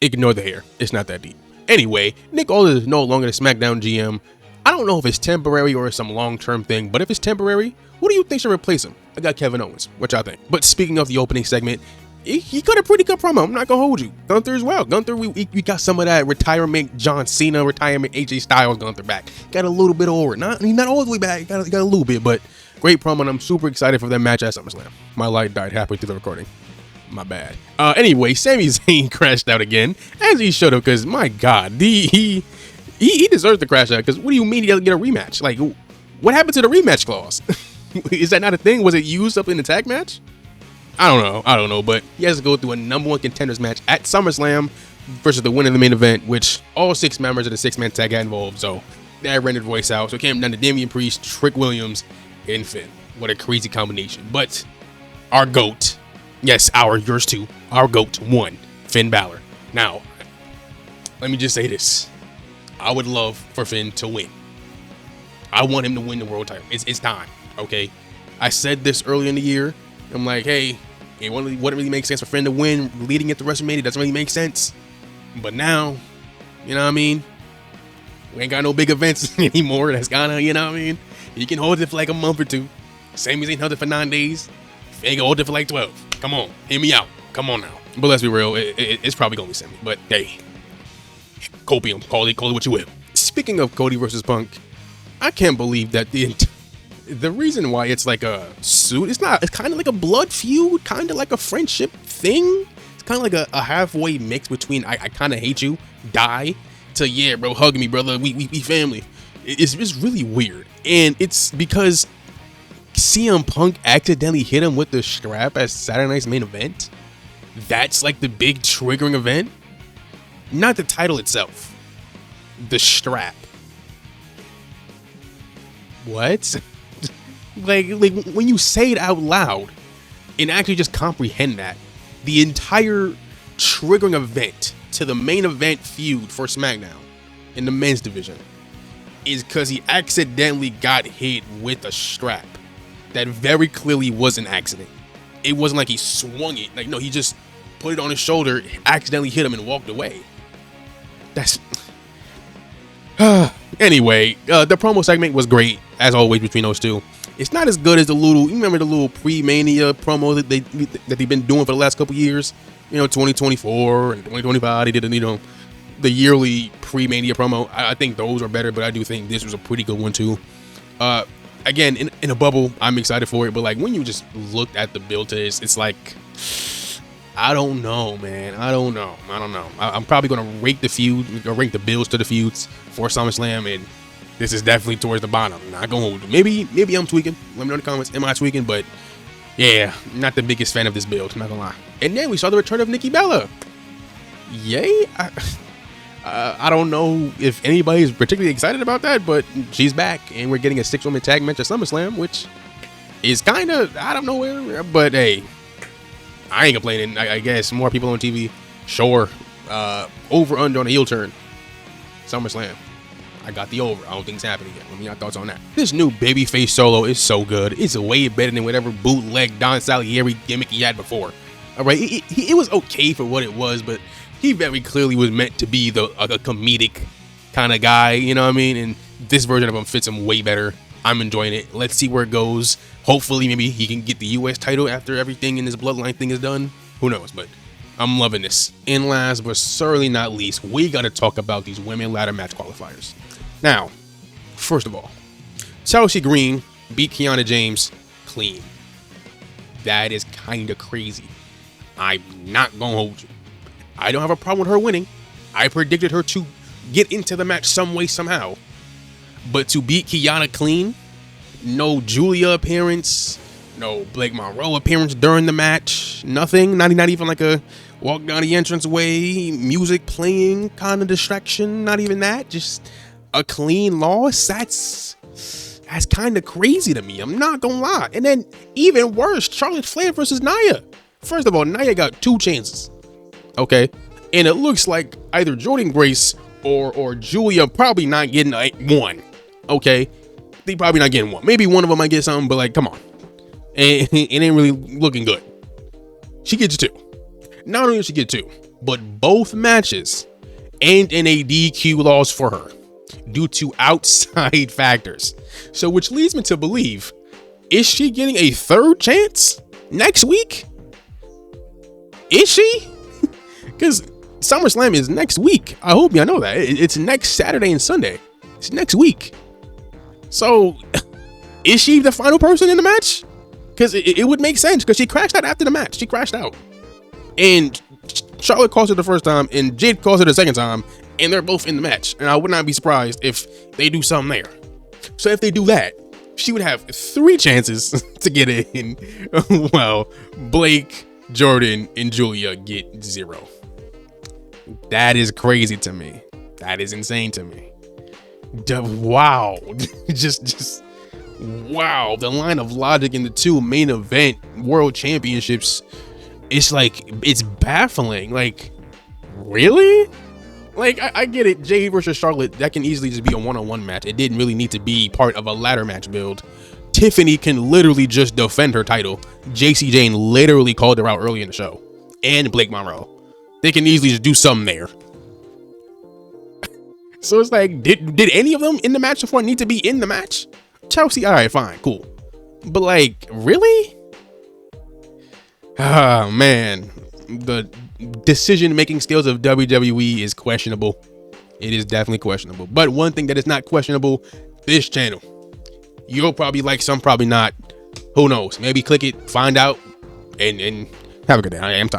Ignore the hair. It's not that deep. Anyway, Nick Aldis is no longer the SmackDown GM. I don't know if it's temporary or some long-term thing, but if it's temporary, who do you think should replace him? I got Kevin Owens, which I think. But speaking of the opening segment, he got a pretty good promo. I'm not gonna hold you. Gunther as well. Gunther, we got some of that retirement John Cena, retirement AJ Styles Gunther back. Got a little bit over. Not all the way back. Got a little bit, but great promo, and I'm super excited for that match at SummerSlam. My light died halfway through the recording. My bad. Anyway, Sami Zayn crashed out again, as he should have, because my God, he deserves to crash out. Because what do you mean he doesn't get a rematch? Like, what happened to the rematch clause? Is that not a thing? Was it used up in the tag match? I don't know, but he has to go through a number 1 contenders match at SummerSlam versus the winner of the main event, which all 6 members of the 6-man tag got involved. So that rendered voice out. So it came down to Damian Priest, Trick Williams, and Finn. What a crazy combination. But our GOAT, yes, yours too, our GOAT won, Finn Balor. Now, let me just say this. I would love for Finn to win. I want him to win the world title. It's time, okay? I said this earlier in the year. I'm like, hey, it wouldn't really make sense for Finn to win leading into WrestleMania. It doesn't really make sense. But now, you know what I mean? We ain't got no big events anymore. That's kinda, you know what I mean? You can hold it for like a month or two. Sami Zayn held it for 9 days. Finn can hold it for like 12. Come on, hear me out. Come on now. But let's be real, it's probably gonna be Sami. But hey, copium, call it what you will. Speaking of Cody versus Punk, I can't believe that the reason why it's like a suit, it's kind of like a blood feud, kind of like a friendship thing. It's kind of like a halfway mix between I kind of hate you, die, to yeah, bro, hug me, brother, we family. It's really weird. And it's because CM Punk accidentally hit him with the strap at Saturday Night's main event. That's like the big triggering event. Not the title itself. The strap. What? like when you say it out loud and actually just comprehend that, the entire triggering event to the main event feud for SmackDown in the men's division is because he accidentally got hit with a strap that very clearly was an accident. It wasn't like he swung it. Like, no, he just put it on his shoulder, accidentally hit him, and walked away. That's... Anyway, the promo segment was great, as always, between those two. It's not as good as the little... You remember the little pre-Mania promo that they've been doing for the last couple years? You know, 2024 and 2025. They did, the yearly pre-Mania promo. I think those are better, but I do think this was a pretty good one, too. Again, in a bubble, I'm excited for it, but like when you just looked at the build to this, it's like, I don't know, man. I don't know. I'm probably gonna rank the feud, or rank the builds to the feuds for SummerSlam, and this is definitely towards the bottom. I'm not gonna hold it. Maybe I'm tweaking. Let me know in the comments. Am I tweaking? But yeah, not the biggest fan of this build. I'm not gonna lie. And then we saw the return of Nikki Bella. Yay! I don't know if anybody's particularly excited about that, but she's back, and we're getting a 6-woman tag match at SummerSlam, which is kind of out of nowhere. But hey, I ain't complaining. I guess more people on TV. Sure. Over under on a heel turn. SummerSlam. I got the over. I don't think it's happening yet. Let me know your thoughts on that. This new babyface solo is so good. It's way better than whatever bootleg Don Salieri gimmick he had before. All right, it was okay for what it was, but he very clearly was meant to be a comedic kind of guy, you know what I mean? And this version of him fits him way better. I'm enjoying it. Let's see where it goes. Hopefully, maybe he can get the U.S. title after everything in this bloodline thing is done. Who knows? But I'm loving this. And last but certainly not least, we got to talk about these women ladder match qualifiers. Now, first of all, Chelsea Green beat Kiana James clean. That is kind of crazy. I'm not going to hold you. I don't have a problem with her winning. I predicted her to get into the match some way, somehow. But to beat Kiana clean, no Julia appearance, no Blake Monroe appearance during the match, nothing, not even like a walk down the entranceway, music playing kind of distraction, not even that, just a clean loss. That's kind of crazy to me, I'm not gonna lie. And then even worse, Charlotte Flair versus Nia. First of all, Nia got 2 chances. Okay, and it looks like either Jordan Grace or Julia probably not getting one. Okay, they probably not getting one. Maybe one of them might get something, but like, come on, it ain't really looking good. She gets 2. Not only does she get 2, but both matches end in a DQ loss for her due to outside factors. So which leads me to believe, is she getting a third chance next week? Is she? Because SummerSlam is next week. I hope y'all know that. It's next Saturday and Sunday. It's next week. So is she the final person in the match? Because it would make sense, because she crashed out after the match. She crashed out. And Charlotte calls her the first time, and Jade calls her the second time, and they're both in the match. And I would not be surprised if they do something there. So if they do that, she would have 3 chances to get in. Well, Blake, Jordan, and Julia get 0. That is crazy to me. That is insane to me. Wow. just wow. The line of logic in the 2 main event world championships, it's like, it's baffling. Like, really? Like, I get it. Jade versus Charlotte, that can easily just be a one-on-one match. It didn't really need to be part of a ladder match build. Tiffany can literally just defend her title. JC Jane literally called her out early in the show. And Blake Monroe. They can easily just do something there. So it's like, did any of them in the match before need to be in the match? Chelsea, all right, fine, cool. But like, really? Ah, man. The decision-making skills of WWE is questionable. It is definitely questionable. But one thing that is not questionable, this channel. You'll probably like, some probably not. Who knows? Maybe click it, find out, and have a good day. I am tired.